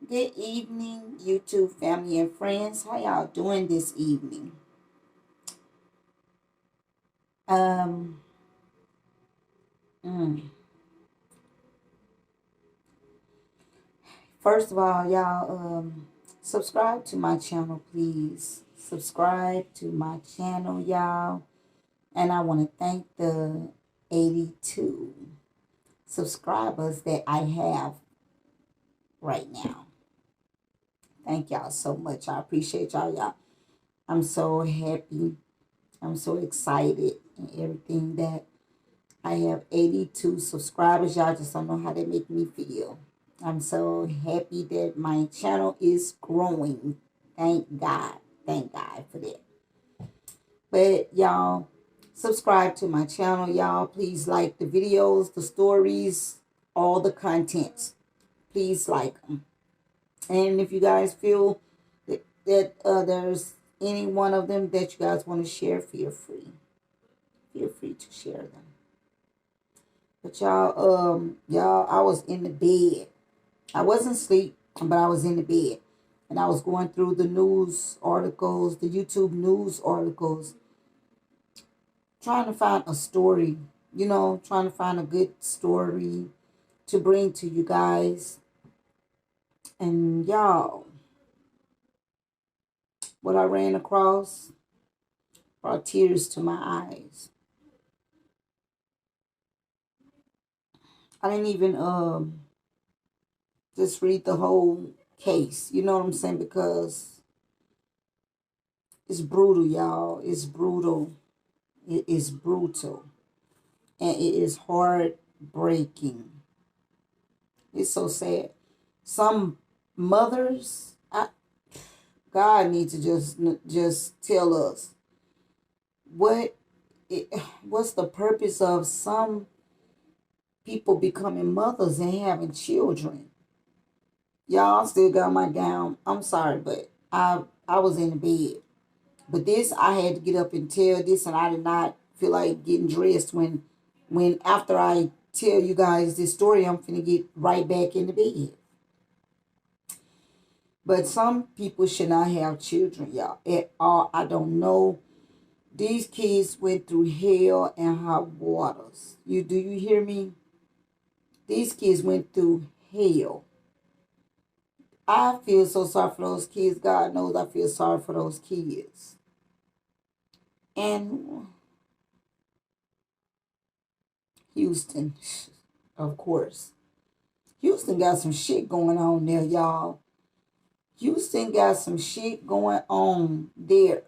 Good evening, YouTube family and friends. How y'all doing this evening? Um, mm, First of all, y'all, subscribe to my channel, please. Subscribe to my channel, y'all. And I want to thank the 82 subscribers that I have right now. Thank y'all so much. I appreciate y'all. I'm so happy. I'm so excited and everything that I have 82 subscribers. Y'all just don't know how they make me feel. I'm so happy that my channel is growing. Thank God. Thank God for that. But y'all, subscribe to my channel. Y'all, please like the videos, the stories, all the contents. Please like them. And if you guys feel that there's any one of them that you guys want to share, feel free. Feel free to share them. But y'all, I was in the bed. I wasn't asleep, but I was in the bed. And I was going through the news articles, the YouTube news articles, trying to find a story, trying to find a good story to bring to you guys. And y'all, what I ran across brought tears to my eyes. I didn't even just read the whole case. You know what I'm saying? Because it's brutal, y'all. It's brutal. It is brutal. And it is heartbreaking. It's so sad. Some mothers, God needs to just tell us what what's the purpose of some people becoming mothers and having children. Y'all still got my gown. I'm sorry, but I was in the bed. But this I had to get up and tell this, and I did not feel like getting dressed when after I tell you guys this story, I'm finna get right back in the bed. But some people should not have children, y'all, at all. I don't know. These kids went through hell and hot waters. Do you hear me? These kids went through hell. I feel so sorry for those kids. God knows I feel sorry for those kids. And Houston, of course. Houston got some shit going on there, y'all. Houston got some shit going on there.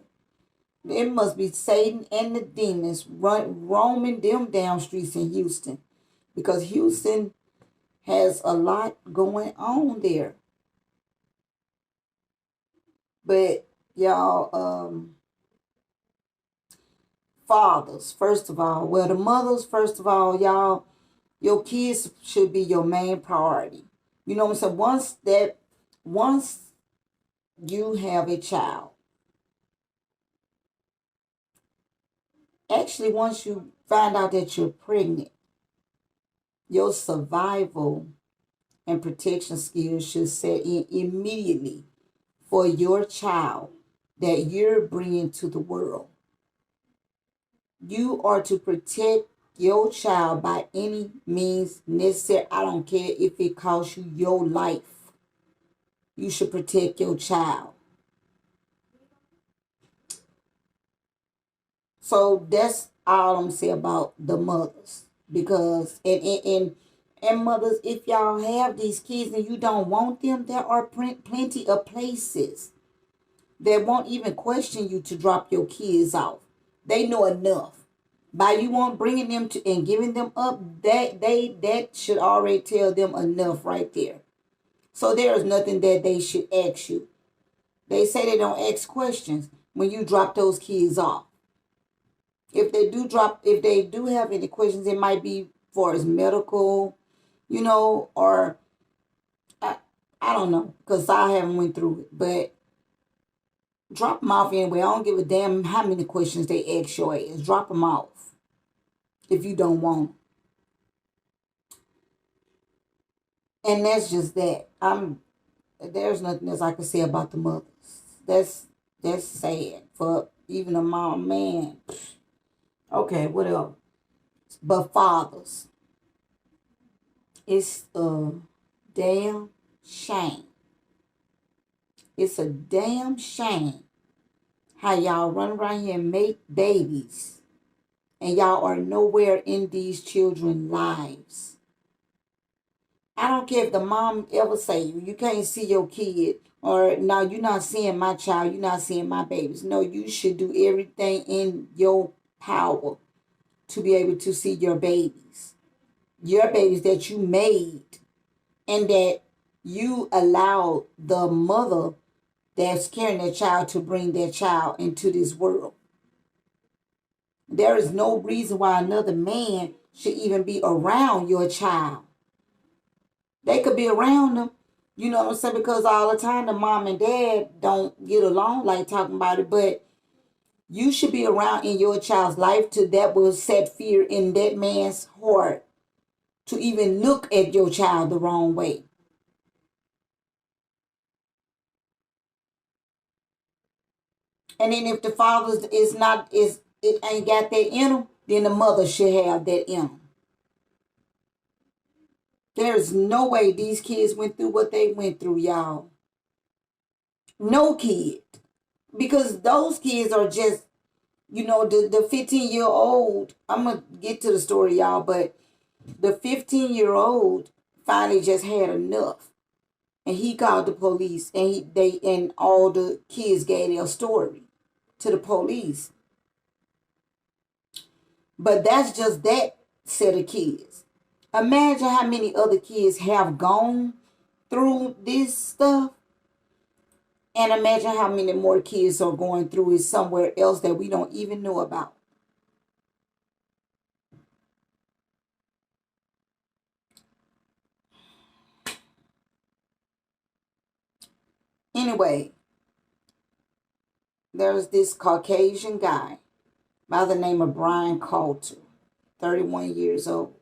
It must be Satan and the demons roaming them down streets in Houston. Because Houston has a lot going on there. But y'all, fathers, first of all, well, the mothers, first of all, y'all, your kids should be your main priority. You know what I'm saying? Once you have a child, actually, once you find out that you're pregnant, your survival and protection skills should set in immediately for your child that you're bringing to the world. You are to protect your child by any means necessary. I don't care if it costs you your life. You should protect your child. So that's all I'm saying about the mothers. Because and mothers, if y'all have these kids and you don't want them, there are plenty of places that won't even question you to drop your kids off. They know enough. By you want bringing them to and giving them up, that should already tell them enough right there. So there is nothing that they should ask you. They say they don't ask questions when you drop those kids off. If they do have any questions, it might be for as medical, or I, I don't know, because I haven't went through it. But drop them off anyway. I don't give a damn how many questions they ask your ass. Drop them off if you don't want 'em. And that's just that. there's nothing else I can say about the mothers. That's that's sad for even a mom, man. Okay, what else? But fathers, it's a damn shame. It's a damn shame how y'all run around here and make babies and y'all are nowhere in these children's lives. I don't care if the mom ever say you can't see your kid or no, you're not seeing my child, you're not seeing my babies. No, you should do everything in your power to be able to see your babies. Your babies that you made and that you allowed the mother that's carrying their child to bring their child into this world. There is no reason why another man should even be around your child. They could be around them, you know what I'm saying? Because all the time the mom and dad don't get along like talking about it, but you should be around in your child's life to that will set fear in that man's heart to even look at your child the wrong way. And then if the father is not is it ain't got that in him, then the mother should have that in him. There's no way these kids went through what they went through, y'all. No kid. Because those kids are just, the 15-year-old. I'm going to get to the story, y'all, but the 15-year-old finally just had enough. And he called the police and all the kids gave their story to the police. But that's just that set of kids. Imagine how many other kids have gone through this stuff. And imagine how many more kids are going through it somewhere else that we don't even know about. Anyway, there's this Caucasian guy by the name of Brian Coulter, 31 years old,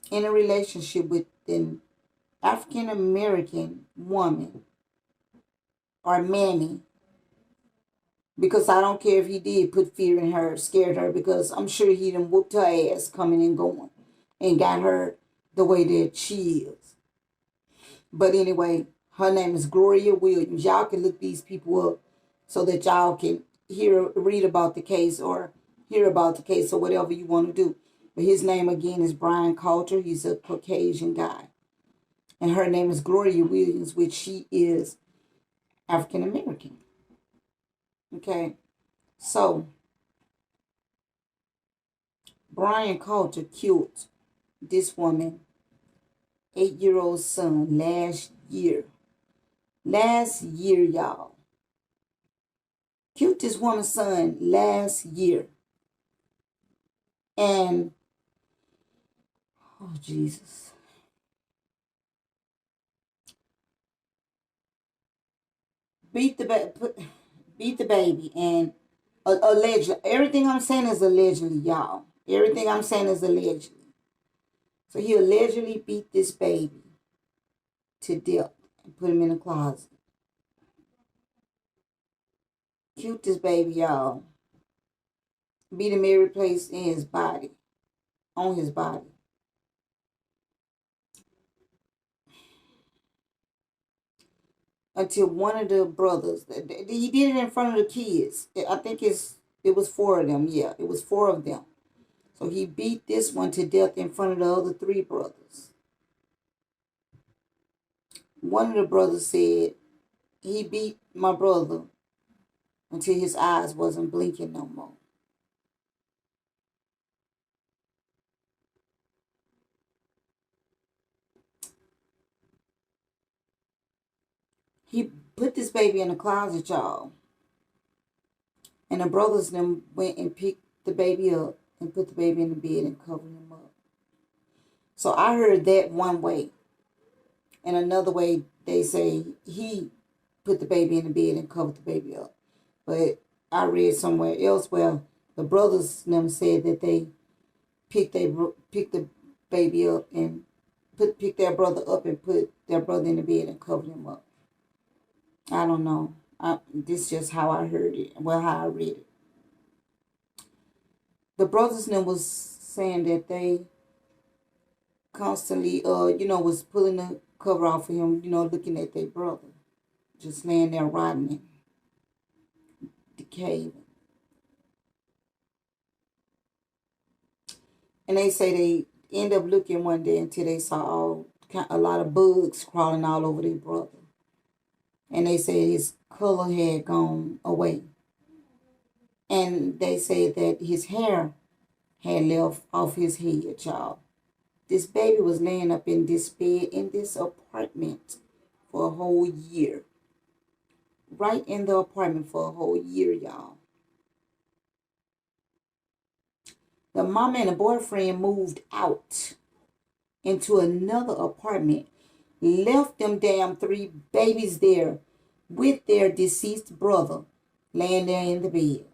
in a relationship with an African American woman or Manny, because I don't care if he did put fear in her, scared her, because I'm sure he done whooped her ass coming and going and got her the way that she is. But anyway, her name is Gloria Williams. Y'all can look these people up so that y'all can read about the case or hear about the case or whatever you want to do. But his name again is Brian Coulter. He's a Caucasian guy. And her name is Gloria Williams, which she is African American. Okay. So Brian Coulter killed this woman 8-year-old son last year. Last year, y'all. Killed this woman's son last year. And, oh, Jesus. Beat the baby. And allegedly, everything I'm saying is allegedly, y'all. Everything I'm saying is allegedly. So he allegedly beat this baby to death and put him in a closet. Killed this baby, y'all. Beat him every place in his body. On his body. Until one of the brothers, he did it in front of the kids. I think it was 4 of them. Yeah, it was 4 of them. So he beat this one to death in front of the other 3 brothers. One of the brothers said he beat my brother until his eyes wasn't blinking no more. He put this baby in the closet, y'all. And the brothers then went and picked the baby up and put the baby in the bed and covered him up. So I heard that one way. And another way, they say he put the baby in the bed and covered the baby up. But I read somewhere else where the brothers them said that they picked the baby up and pick their brother up and put their brother in the bed and cover him up. I don't know. This is just how I heard it. Well, how I read it. The brothers then was saying that they constantly, was pulling the cover off of him, looking at their brother, just laying there rotting and decaying. And they say they end up looking one day until they saw a lot of bugs crawling all over their brother. And they said his color had gone away. And they said that his hair had left off his head, y'all. This baby was laying up in this bed in this apartment for a whole year. Right in the apartment for a whole year, y'all. The mama and the boyfriend moved out into another apartment, left them damn 3 babies there with their deceased brother laying there in the bed.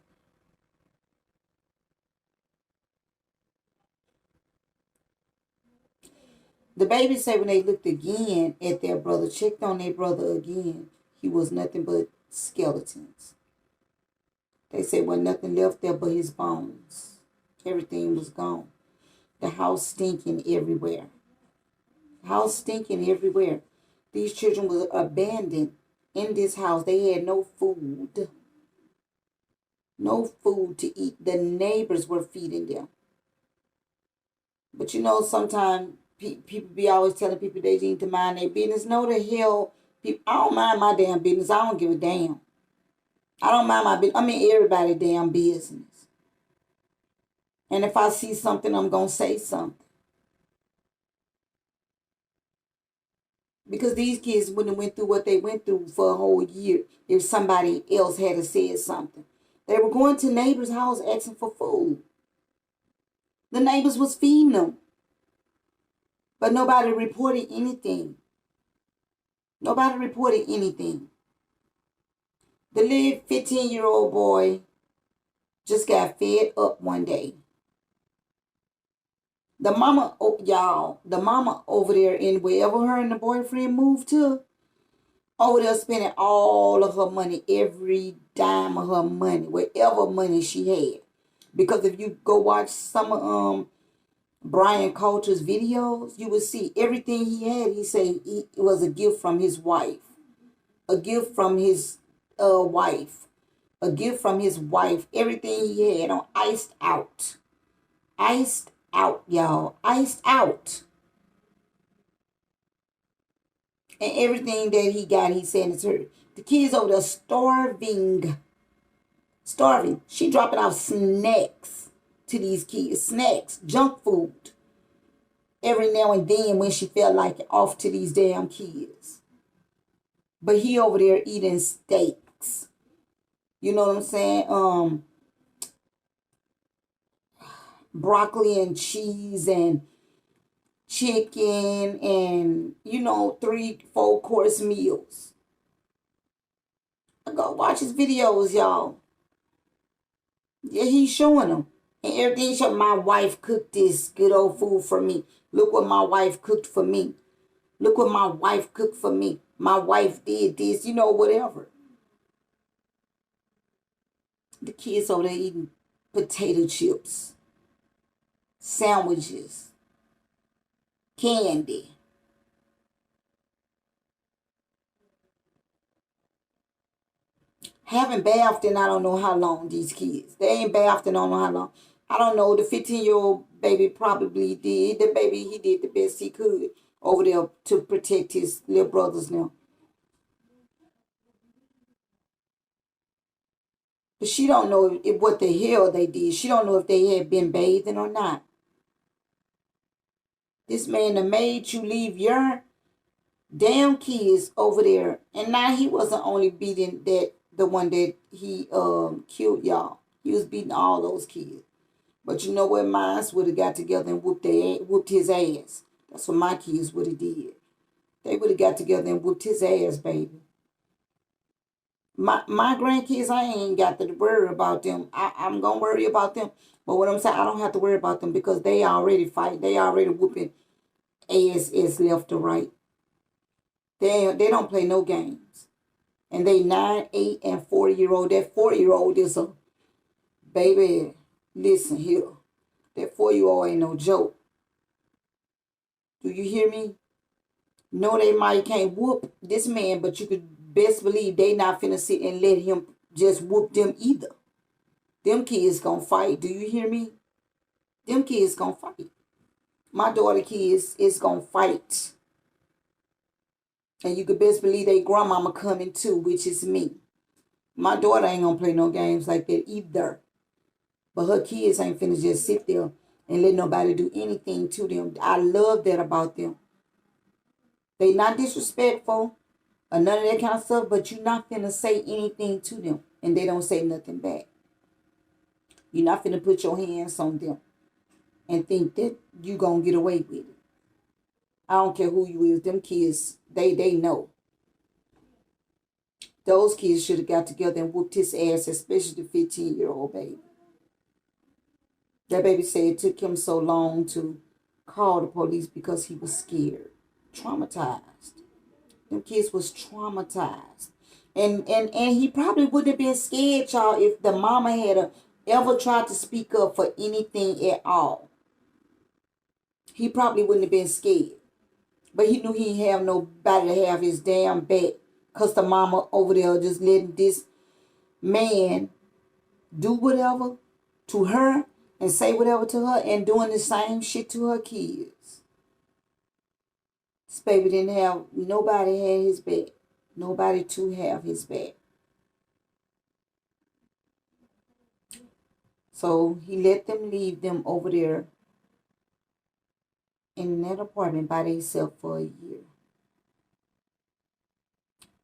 The babies say when they looked again at their brother, checked on their brother again, he was nothing but skeletons. They say well, nothing left there but his bones. Everything was gone. The house stinking everywhere. House stinking everywhere. These children were abandoned in this house. They had no food. No food to eat. The neighbors were feeding them. But sometimes people be always telling people they need to mind their business. No, the hell, people, I don't mind my damn business. I don't give a damn. I don't mind my business. I mean, everybody's damn business. And if I see something, I'm going to say something. Because these kids wouldn't have went through what they went through for a whole year if somebody else had said something. They were going to neighbors' house asking for food. The neighbors was feeding them. But nobody reported anything. Nobody reported anything. The little 15-year-old boy just got fed up one day. The mama, y'all, the mama over there in wherever her and the boyfriend moved to, over there spending all of her money, every dime of her money, whatever money she had. Because if you go watch some of Brian Coulter's videos, you will see everything he had. He said it was a gift from his wife, a gift from his wife, a gift from his wife. Everything he had on iced out, y'all, iced out. And everything that he got, he said it's her. The kids over there starving. She dropping off snacks to these kids, snacks, junk food. Every now and then when she felt like it, off to these damn kids. But he over there eating steaks. You know what I'm saying? Broccoli and cheese and chicken and 3-4 course meals. I go watch his videos, y'all. Yeah, he's showing them. And everything showing my wife cooked this good old food for me. Look what my wife cooked for me. Look what my wife cooked for me. My wife did this, whatever. The kids over there eating potato chips, sandwiches, candy. Haven't bathed in I don't know how long, these kids. They ain't bathed in I don't know how long. I don't know. The 15-year-old baby probably did. The baby, he did the best he could over there to protect his little brothers now. But she don't know what the hell they did. She don't know if they had been bathing or not. This man that made you leave your damn kids over there. And now he wasn't only beating the one that he killed, y'all. He was beating all those kids. But you know what? Mine would have got together and whooped his ass. That's what my kids would have did. They would have got together and whooped his ass, baby. My grandkids, I ain't got to worry about them. I'm going to worry about them. But what I'm saying, I don't have to worry about them because they already fight. They already whooping ASS left or right. They don't play no games. And they 9, 8, and 4-year-old. That 4-year-old is a baby. Listen here. That 4-year-old ain't no joke. Do you hear me? No, they might can't whoop this man, but you could best believe they not finna sit and let him just whoop them either. Them kids gonna fight. Do you hear me? Them kids gonna fight. My daughter kids is gonna fight. And you could best believe they grandmama coming too, which is me. My daughter ain't gonna play no games like that either. But her kids ain't finna just sit there and let nobody do anything to them. I love that about them. They not disrespectful or none of that kind of stuff, but you're not finna say anything to them and they don't say nothing back. You're not finna put your hands on them and think that you gonna get away with it. I don't care who you is. Them kids, they know. Those kids should have got together and whooped his ass, especially the 15-year-old baby. That baby said it took him so long to call the police because he was scared, traumatized. Them kids was traumatized. And he probably wouldn't have been scared, y'all, if the mama had ever tried to speak up for anything at all. He probably wouldn't have been scared. But he knew he didn't have nobody to have his damn back. Because the mama over there just letting this man do whatever to her and say whatever to her and doing the same shit to her kids. This baby didn't have, nobody had his back. Nobody to have his back. So he let them leave them over there in that apartment by themselves for a year.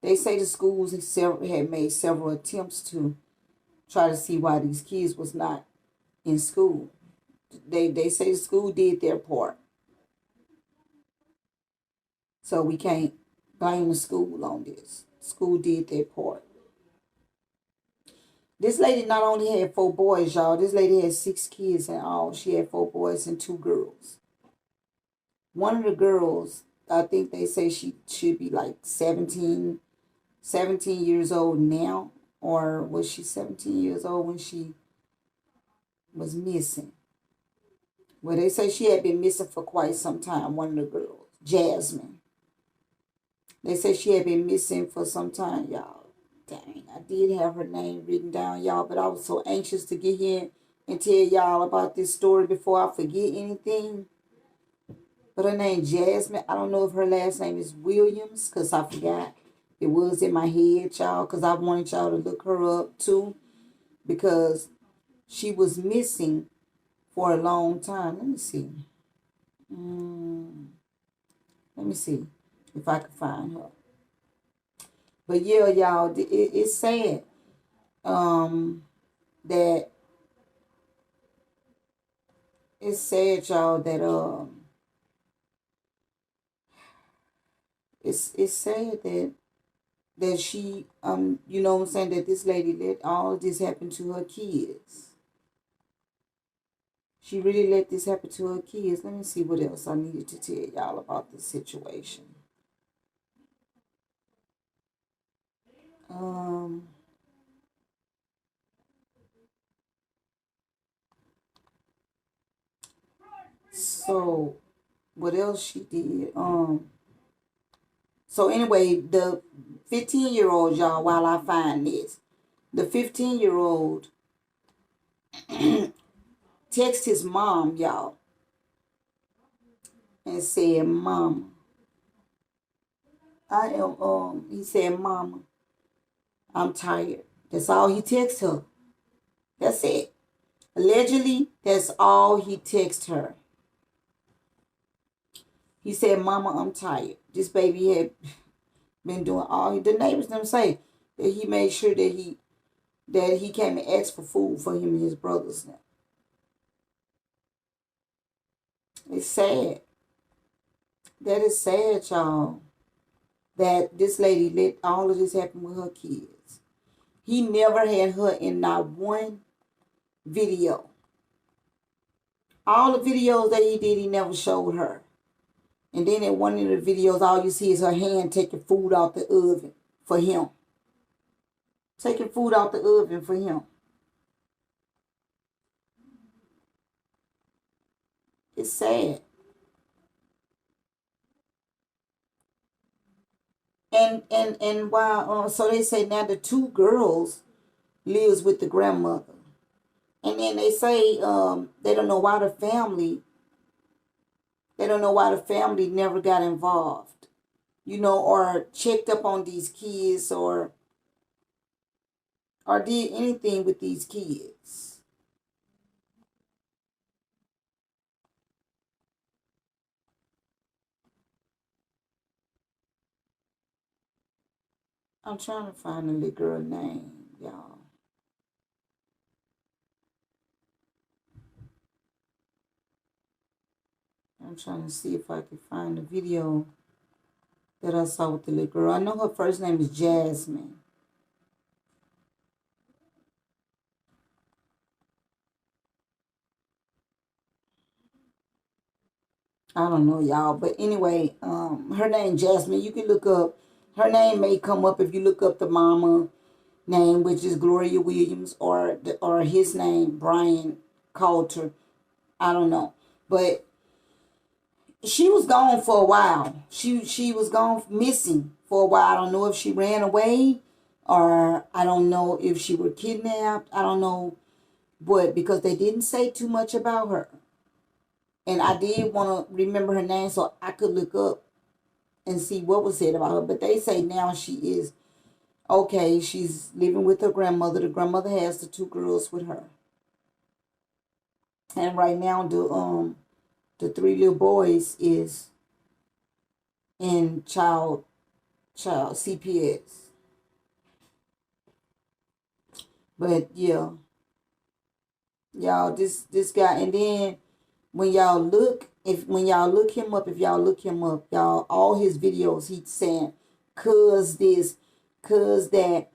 They say the schools had made several attempts to try to see why these kids was not in school. They say the school did their part. So we can't blame the school on this. School did their part. This lady not only had 4 boys, y'all. This lady had 6 kids in all. She had 4 boys and 2 girls. One of the girls, I think they say she should be like 17 years old now. Or was she 17 years old when she was missing? Well, they say she had been missing for quite some time, one of the girls, Jasmine. They say she had been missing for some time, y'all. Dang, I did have her name written down, y'all, but I was so anxious to get here and tell y'all about this story before I forget anything. But her name Jasmine. I don't know if her last name is Williams, because I forgot. It was in my head, y'all, because I wanted y'all to look her up, too, because she was missing for a long time. Let me see. Let me see if I can find her. But yeah, y'all, it's sad that it's sad, y'all, that it's sad that she you know what I'm saying, that this lady let all of this happen to her kids. She really let this happen to her kids. Let me see what else I needed to tell y'all about this situation. So what else she did? So anyway, the 15-year-old, y'all, while I find this, the 15-year-old texted his mom, y'all, and said, Mama, he said, Mama, I'm tired. That's all he texted her. That's it. Allegedly, that's all he texted her. He said, Mama, I'm tired. This baby had been doing all the neighbors them say that he made sure that he came and asked for food for him and his brothers now. It's sad. That is sad, y'all. That this lady let all of this happen with her kids. He never had her in not one video. All the videos that he did, he never showed her. And then in one of the videos, all you see is her hand taking food out the oven for him. Taking food out the oven for him. It's sad. And while so they say now the two girls lives with the grandmother. And then they say they don't know why the family never got involved, or checked up on these kids or did anything with these kids. I'm trying to find the little girl name, y'all. I'm trying to see if I can find the video that I saw with the little girl. I know her first name is Jasmine. I don't know, y'all. But anyway, her name Jasmine. You can look up. Her name may come up if you look up the mama name, which is Gloria Williams, or his name Brian Coulter. I don't know, but she was gone for a while. She was gone missing for a while. I don't know if she ran away, or I don't know if she were kidnapped. I don't know, but because they didn't say too much about her, and I did want to remember her name so I could look up and see what was said about her. But they say now she is okay. She's living with her grandmother. The grandmother has the two girls with her, and right now the three little boys is in child CPS. But yeah, y'all, this guy, and then when y'all look him up, if y'all look him up, y'all, all his videos, he's saying, cuz this, cuz that,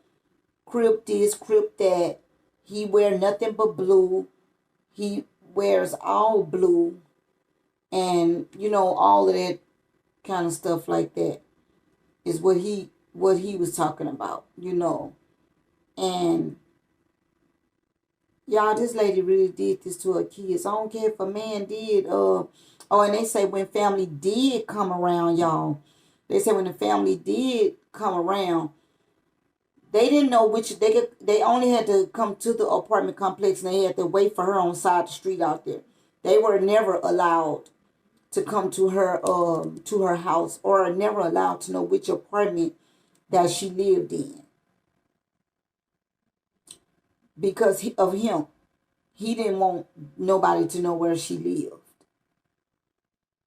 crip this, crip that. He wear nothing but blue. He wears all blue, and all of that kind of stuff like that is what he was talking about. And y'all, this lady really did this to her kids. I don't care if a man did. And they say when family did come around, y'all. They say when the family did come around, they didn't know which they only had to come to the apartment complex and they had to wait for her on the side of the street out there. They were never allowed to come to her house, or never allowed to know which apartment that she lived in because of him. He didn't want nobody to know where she lived.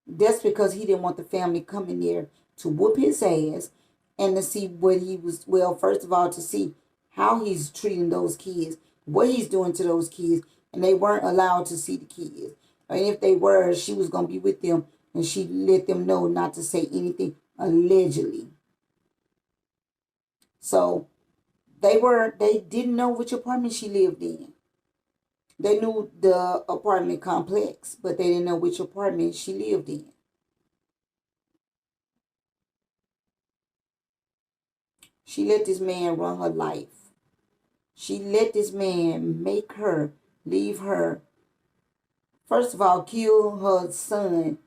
That's because he didn't want the family coming there to whoop his ass and to see what he was, well, first of all, to see how he's treating those kids, what he's doing to those kids, and they weren't allowed to see the kids. And if they were, she was going to be with them, and she let them know not to say anything, allegedly. So they didn't know which apartment she lived in. They knew the apartment complex, but they didn't know which apartment she lived in. She let this man run her life. She let this man make her leave her. First of all, kill her son,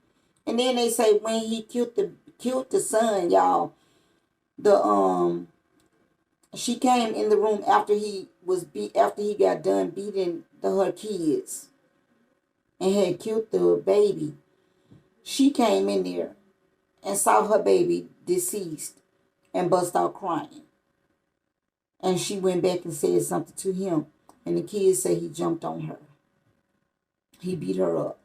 and then they say when he killed the son, y'all. The She came in the room after he got done beating her kids and had killed the baby. She came in there and saw her baby deceased and bust out crying. And she went back and said something to him. And the kids say he jumped on her. He beat her up.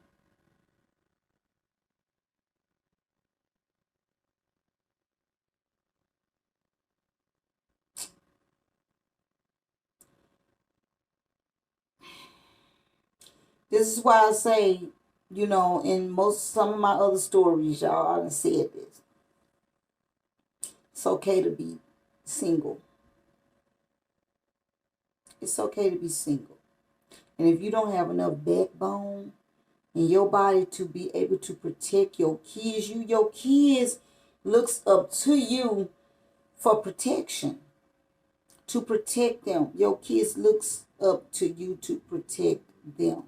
This is why I say, in some of my other stories, y'all, I done said this. It's okay to be single. It's okay to be single. And if you don't have enough backbone in your body to be able to protect your kids. Your kids looks up to you for protection, to protect them. Your kids looks up to you to protect them.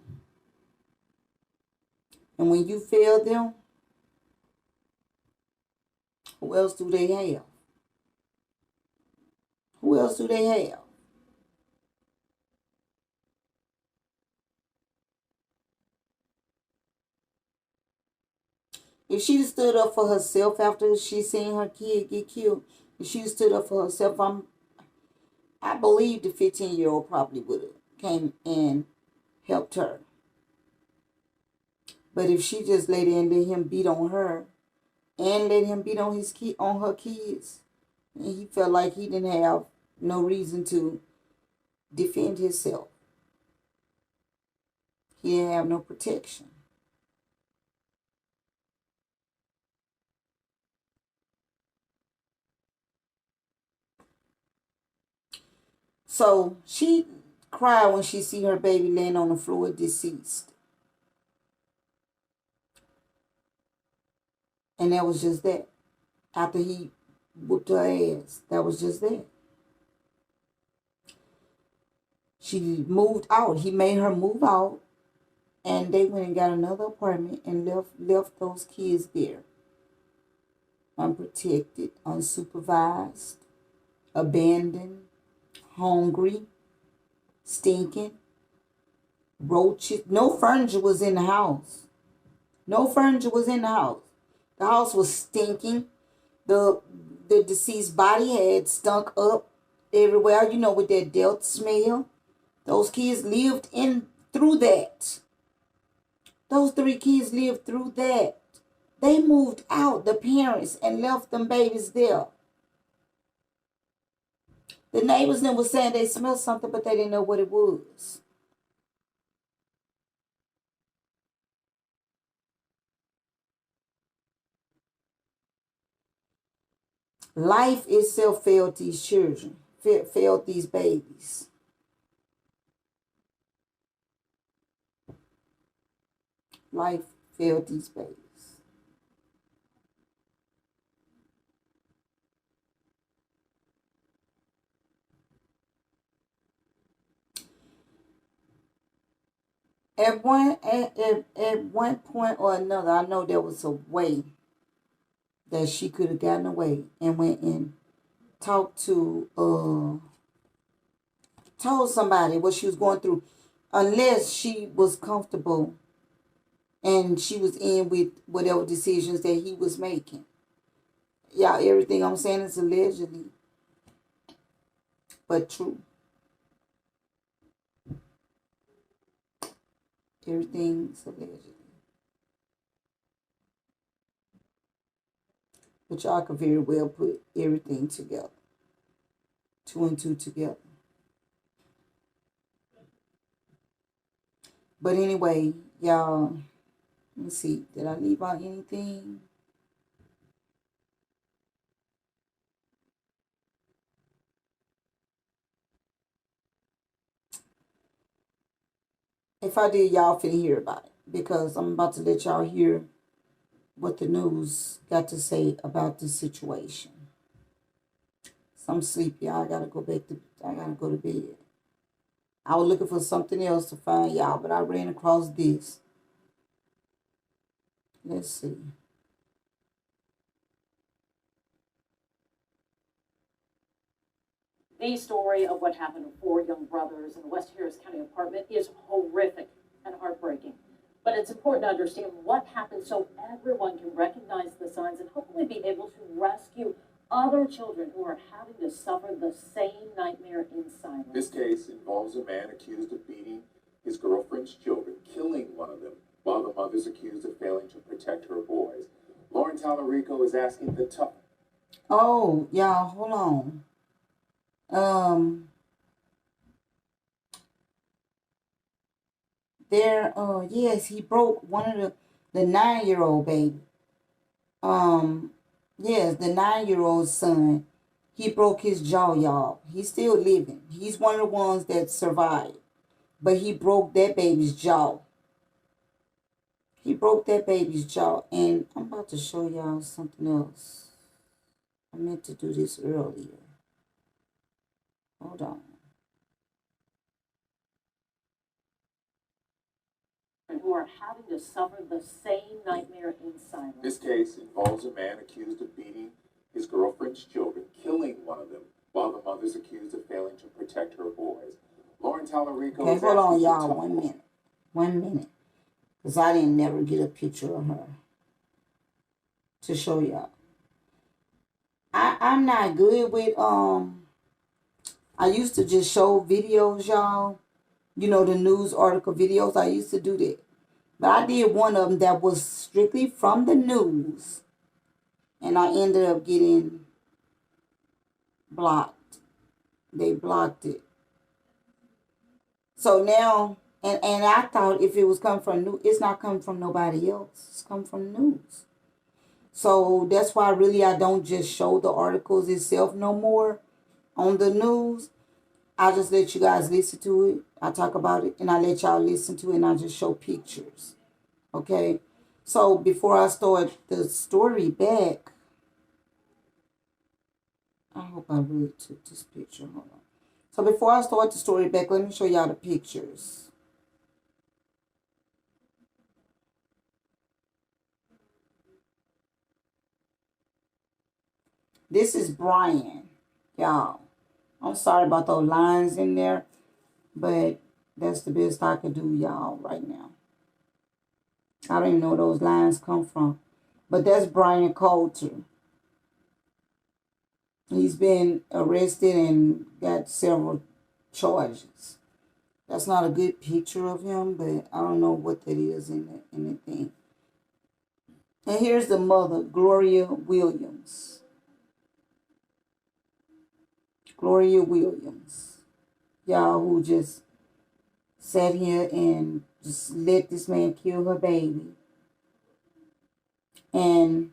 And when you fail them, who else do they have? Who else do they have? If she'd stood up for herself after she seen her kid get killed, if she'd stood up for herself, I believe the 15-year-old probably would have came and helped her. But if she just let him beat on her and let him beat on her kids, and he felt like he didn't have no reason to defend himself. He didn't have no protection. So she cried when she see her baby laying on the floor deceased. And that was just that. After he whooped her ass, that was just that. She moved out. He made her move out. And they went and got another apartment and left those kids there. Unprotected, unsupervised, abandoned, hungry, stinking, roaches. No furniture was in the house. No furniture was in the house. The house was stinking. The deceased body had stunk up everywhere, with that death smell. Those kids lived through that. Those 3 kids lived through that. They moved out, the parents, and left them babies there. The neighbors then were saying they smelled something, but they didn't know what it was. Life itself failed these children, failed these babies. Life failed these babies. At one point or another, I know there was a way that she could have gotten away and went and talked to told somebody what she was going through, unless she was comfortable and she was in with whatever decisions that he was making. Yeah, everything I'm saying is allegedly, but true. Everything's allegedly. But y'all could very well put everything together. 2 and 2 together. But anyway, y'all, let me see. Did I leave out anything? If I did, y'all finna hear about it. Because I'm about to let y'all hear what the news got to say about this situation. So I'm sleepy. I gotta go to bed. I was looking for something else to find y'all, but I ran across this. Let's see. The story of what happened to 4 young brothers in a West Harris County apartment is horrific and heartbreaking. But it's important to understand what happened so everyone can recognize the signs and hopefully be able to rescue other children who are having to suffer the same nightmare in silence. This case involves a man accused of beating his girlfriend's children, killing one of them, while the mother's accused of failing to protect her boys. Lauren Talarico is asking the tough. Oh, y'all, hold on. Yes, he broke one of the 9-year-old baby. Yes, the 9-year-old son. He broke his jaw, y'all. He's still living. He's one of the ones that survived. But he broke that baby's jaw. He broke that baby's jaw. And I'm about to show y'all something else. I meant to do this earlier. Hold on. Who are having to suffer the same nightmare in silence. This case involves a man accused of beating his girlfriend's children, killing one of them, while the mother's accused of failing to protect her boys. Lauren Talarico. Okay, hold on, y'all. 1 minute. 1 minute. Because I didn't never get a picture of her to show y'all. I'm not good with I used to just show videos, y'all. You know, the news article videos. I used to do that. But I did one of them that was strictly from the news. And I ended up getting blocked. They blocked it. So now, and I thought if it was coming from news, it's not coming from nobody else. It's coming from news. So that's why really I don't just show the articles itself no more on the news. I just let you guys listen to it. I talk about it and I let y'all listen to it and I just show pictures. Okay? So before I start the story back, I hope I really took this picture. Hold on. So before I start the story back, let me show y'all the pictures. This is Brian, y'all. I'm sorry about those lines in there, but that's the best I could do, y'all, right now. I don't even know where those lines come from. But that's Brian Coulter. He's been arrested and got several charges. That's not a good picture of him, but I don't know what that is in the thing. And here's the mother, Gloria Williams. Gloria Williams. Y'all who just sat here and just let this man kill her baby. And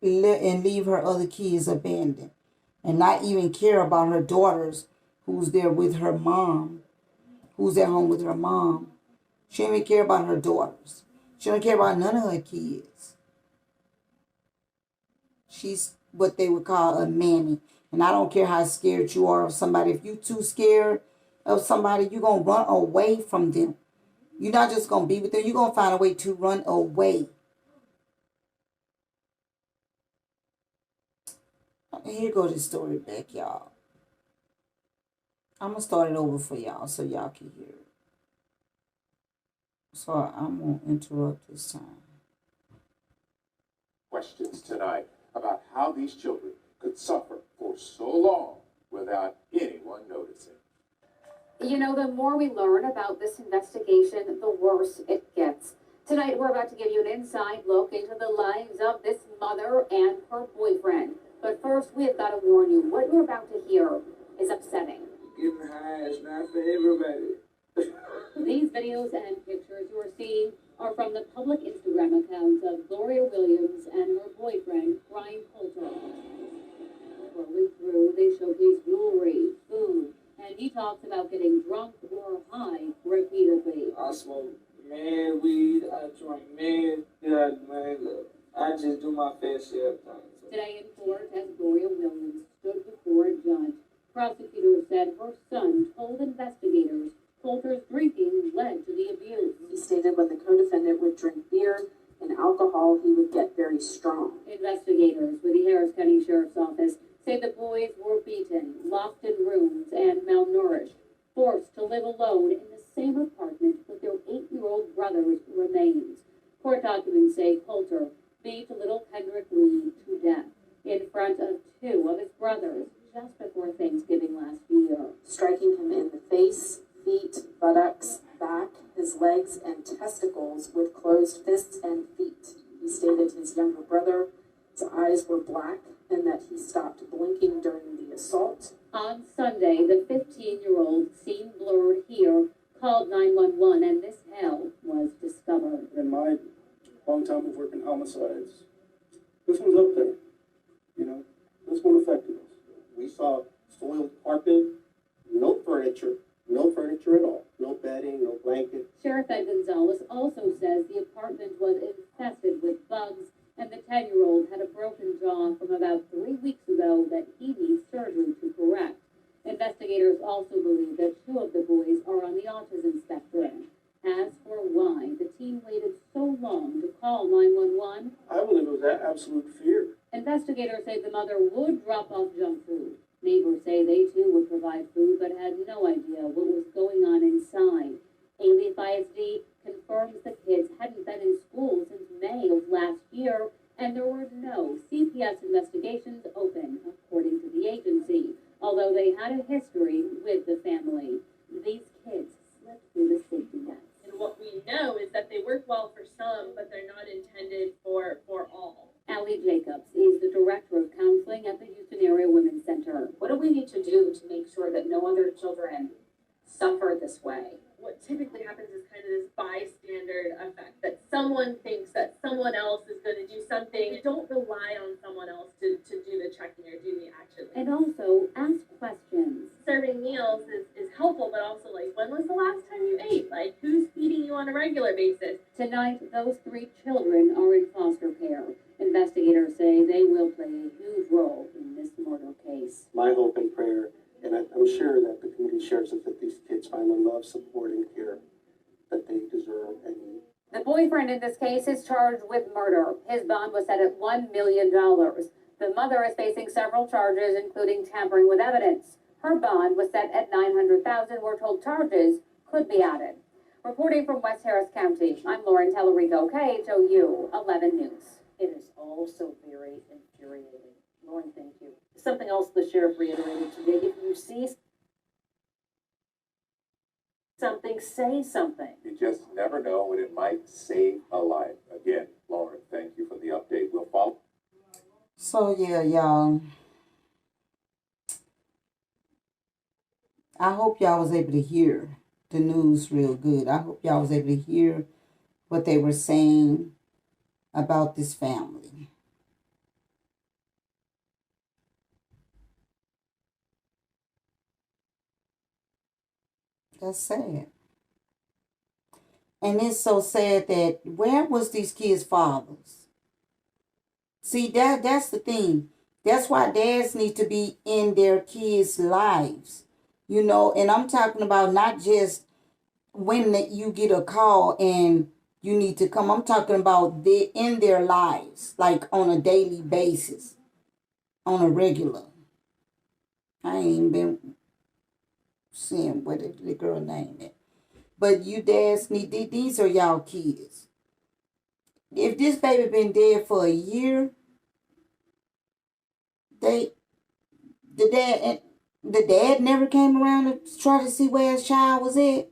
leave her other kids abandoned. And not even care about her daughters who's there with her mom. Who's at home with her mom. She don't even care about her daughters. She don't care about none of her kids. She's what they would call a mammy. And I don't care how scared you are of somebody. If you too scared of somebody, you're going to run away from them. You're not just going to be with them. You're going to find a way to run away. Here go the story back, y'all. I'm going to start it over for y'all so y'all can hear it. So I'm going to interrupt this time. Questions tonight about how these children could suffer for so long without anyone noticing. You know, the more we learn about this investigation, the worse it gets. Tonight, we're about to give you an inside look into the lives of this mother and her boyfriend. But first, we have got to warn you, what you're about to hear is upsetting. Getting high is not for everybody. These videos and pictures you are seeing are from the public Instagram accounts of Gloria Williams and her boyfriend, Brian Coulter. Scrolling through, they showcase jewelry, food, and he talks about getting drunk or high repeatedly. I smoke mad weed, I drink mad, man, look, I just do my fair share of things. Today in court, as Gloria Williams stood before a judge, prosecutors said her son told investigators Coulter's drinking led to the abuse. He stated when the co-defendant would drink beer and alcohol, he would get very strong. Investigators with the Harris County Sheriff's Office say the boys were beaten, locked in rooms, and malnourished, forced to live alone in the same apartment with their 8-year-old brother's remains. Court documents say Coulter beat little Kendrick Lee to death in front of 2 of his brothers just before Thanksgiving last year. Striking him in the face, feet, buttocks, back, his legs, and testicles with closed fists and feet. He stated his younger brother's eyes were black and that he stopped blinking during the assault. On Sunday, the 15-year-old, seen blurred here, called 911 and this hell was discovered. In my long time of working homicides, this one's up there. You know, this one affected us. We saw soiled carpet, no furniture, No furniture at all. No bedding, no blanket. Sheriff Ed Gonzalez also says the apartment was infested with bugs, and the 10-year-old had a broken jaw from about 3 weeks ago that he needs surgery to correct. Investigators also believe that two of the boys are on the autism spectrum. As for why the teen waited so long to call 911, I believe it was that absolute fear. investigators say the mother would drop off junk food. Neighbors say they too would provide food but had no idea what was going on inside. Alief ISD confirms the kids hadn't been in school since May of last year, and there were no CPS investigations open, according to the agency, although they had a history with the family. These kids slipped through the safety nets. And what we know is that they work well for some, but they're not intended for all. Allie Jacobs is the director of counseling at the Houston Area Women's Center. What do we need to do to make sure that no other children suffer this way? What typically happens is kind of this bystander effect, that someone thinks that someone else is going to do something. Don't rely on someone else to do the checking or do the action. And also ask questions. Serving meals is helpful, but also, like, when was the last time you ate? Like, who's feeding you on a regular basis? Tonight, those 3 children are in foster care. Investigators say they will play a huge role in this murder case. My hope and prayer, and I'm sure that the community shares it, that these kids find the love, support, and care that they deserve and need. The boyfriend in this case is charged with murder. His bond was set at $1 million. The mother is facing several charges, including tampering with evidence. Her bond was set at $900,000. We're told charges could be added. Reporting from West Harris County, I'm Lauren Tellerico, KHOU 11 News. It is all so very infuriating. Lauren, thank you. Something else the sheriff reiterated today: if you see something, say something. You just never know when it might save a life. Again, Lauren, thank you for the update. We'll follow. So yeah, y'all. I hope y'all was able to hear the news real good. I hope y'all was able to hear what they were saying about this family. That's sad. And it's so sad that where was these kids' fathers? See, that's the thing. That's why dads need to be in their kids' lives. You know, and I'm talking about not just when you get a call and you need to come. I'm talking about in their lives, like on a daily basis, on a regular. I ain't even been seeing what the girl name is. But you dads need, these are y'all kids. If this baby been dead for a year, the dad never came around to try to see where his child was at.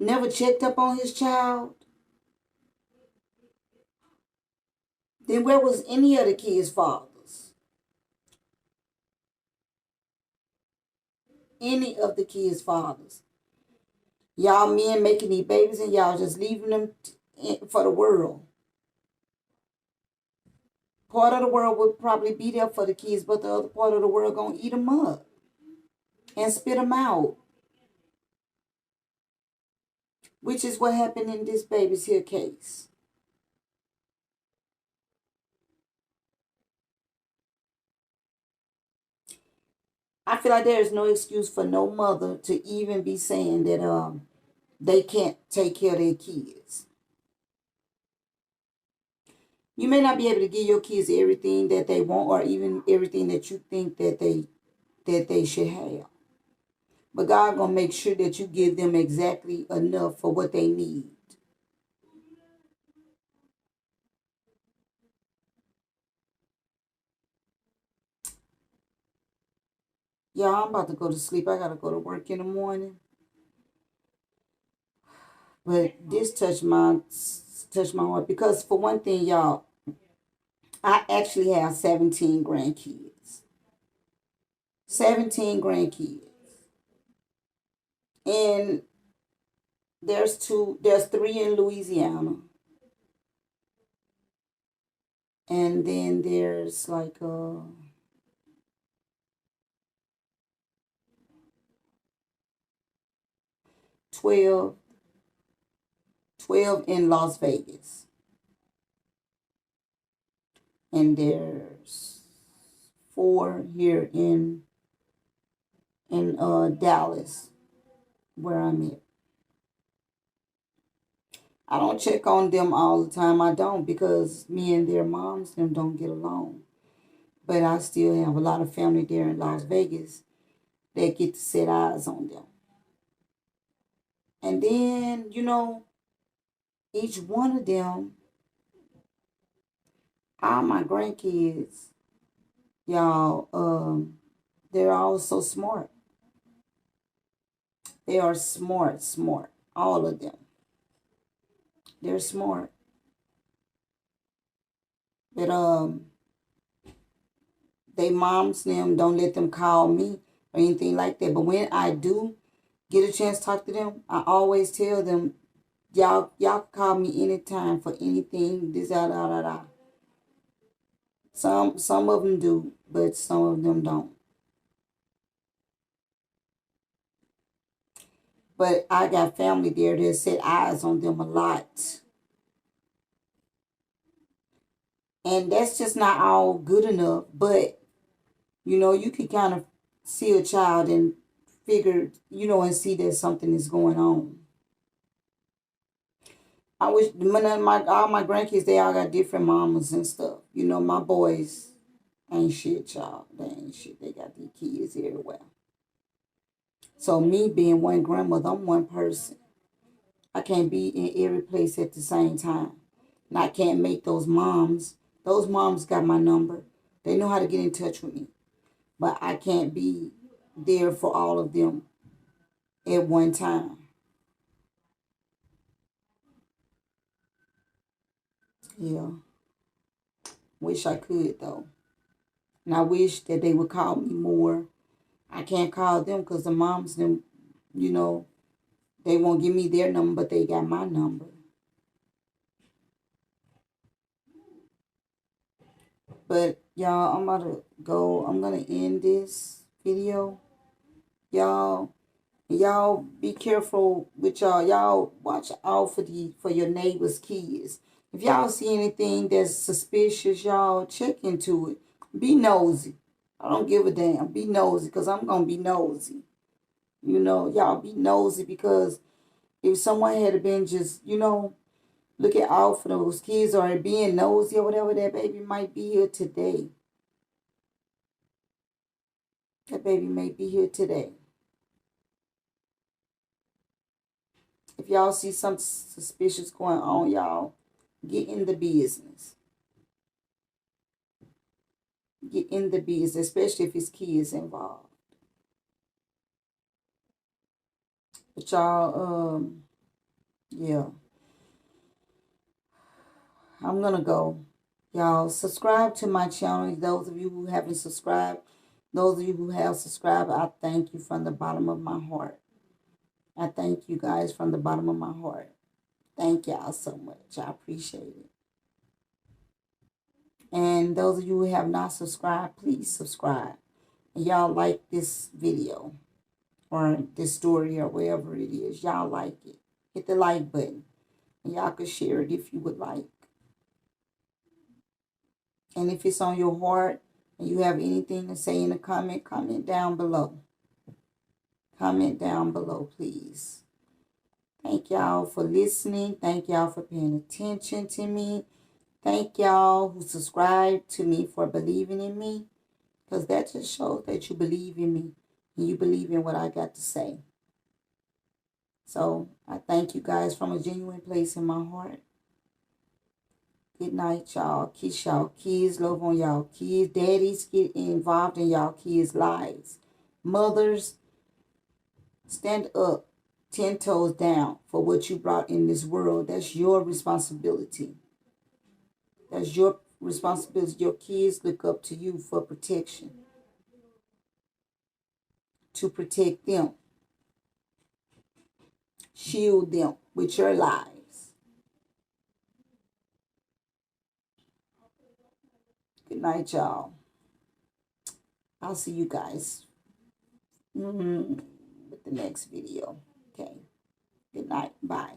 Never checked up on his child. Then where was any of the kids' fathers? Any of the kids' fathers. Y'all men making these babies and y'all just leaving them for the world. Part of the world would probably be there for the kids, but the other part of the world gonna eat them up and spit them out. Which is what happened in this baby's here case. I feel like there is no excuse for no mother to even be saying that they can't take care of their kids. You may not be able to give your kids everything that they want or even everything that you think that they should have. But God gonna make sure that you give them exactly enough for what they need. Yeah, I'm about to go to sleep. I gotta go to work in the morning. But this touched my heart because for one thing, y'all, I actually have 17 grandkids. 17 grandkids. And there's 3 in Louisiana. And then there's like 12 in Las Vegas. And there's 4 here in Dallas, where I'm at. I don't check on them all the time. I don't, because me and their moms them don't get along. But I still have a lot of family there in Las Vegas that get to set eyes on them. And then, each one of them, all my grandkids, y'all, they're all so smart. They are smart, smart. All of them. They're smart. But they moms them don't let them call me or anything like that. But when I do get a chance to talk to them, I always tell them, y'all can call me anytime for anything. This da da da da. Some of them do, but some of them don't. But I got family there that set eyes on them a lot. And that's just not all good enough. But, you can kind of see a child and figure, and see that something is going on. I wish all my grandkids, they all got different mamas and stuff. My boys ain't shit, y'all. They ain't shit. They got these kids everywhere. So me being one grandmother, I'm one person. I can't be in every place at the same time. And I can't make those moms. Those moms got my number. They know how to get in touch with me. But I can't be there for all of them at one time. Yeah. Wish I could, though. And I wish that they would call me more. I can't call them because the moms, them, they won't give me their number, but they got my number. But y'all, I'm about to go. I'm going to end this video. Y'all be careful with y'all. Y'all watch out for your neighbor's kids. If y'all see anything that's suspicious, y'all check into it. Be nosy. I don't give a damn. Be nosy, because I'm going to be nosy. Y'all be nosy, because if someone had been just, looking out for those kids or being nosy or whatever, that baby might be here today. That baby may be here today. If y'all see something suspicious going on, y'all, get in the business. Get in the business, especially if it's kids involved. But y'all, yeah. I'm going to go. Y'all, subscribe to my channel. Those of you who haven't subscribed, those of you who have subscribed, I thank you from the bottom of my heart. I thank you guys from the bottom of my heart. Thank y'all so much. I appreciate it. And those of you who have not subscribed, please subscribe. And y'all like this video or this story or wherever it is. Y'all like it. Hit the like button. And y'all can share it if you would like. And if it's on your heart and you have anything to say in the comment down below. Comment down below, please. Thank y'all for listening. Thank y'all for paying attention to me. Thank y'all who subscribed to me for believing in me. Because that just shows that you believe in me. And you believe in what I got to say. So I thank you guys from a genuine place in my heart. Good night, y'all. Kiss y'all. Kids love on y'all. Kids, daddies, get involved in y'all kids' lives. Mothers, stand up, 10 toes down for what you brought in this world. That's your responsibility. That's your responsibility. Your kids look up to you for protection. To protect them. Shield them with your lives. Good night, y'all. I'll see you guys with the next video. Okay. Good night. Bye.